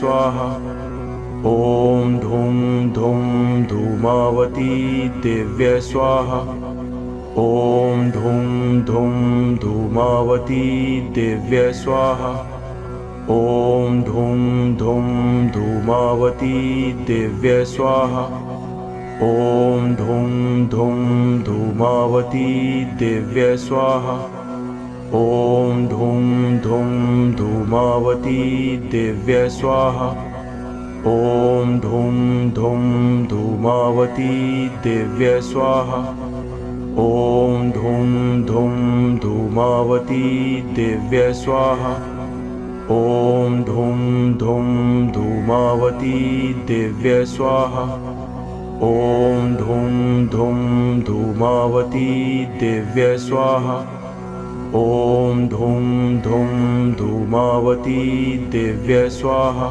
स्वाहा। ॐ धूं धूं धूमावती दिव्य स्वाहा। ॐ धूं धूं धूमावती दिव्य स्वाहा। ॐ धूं धूं धूमावती दिव्य स्वाहा। ॐ धूं धूं धूमावती दिव्य स्वाहा। ॐ धूं धूं धूमावती दिव्य स्वाहा। ॐ धूं धूं धूमावती दिव्य स्वाहा। ॐ धूं धूं धूमावती दिव्य स्वाहा। ॐ धूं धूं धूमावती दिव्य स्वाहा। ॐ धूं धूं धूमावती दिव्य स्वाहा। ॐ धूं धूं धूमावती दिव्य स्वाहा।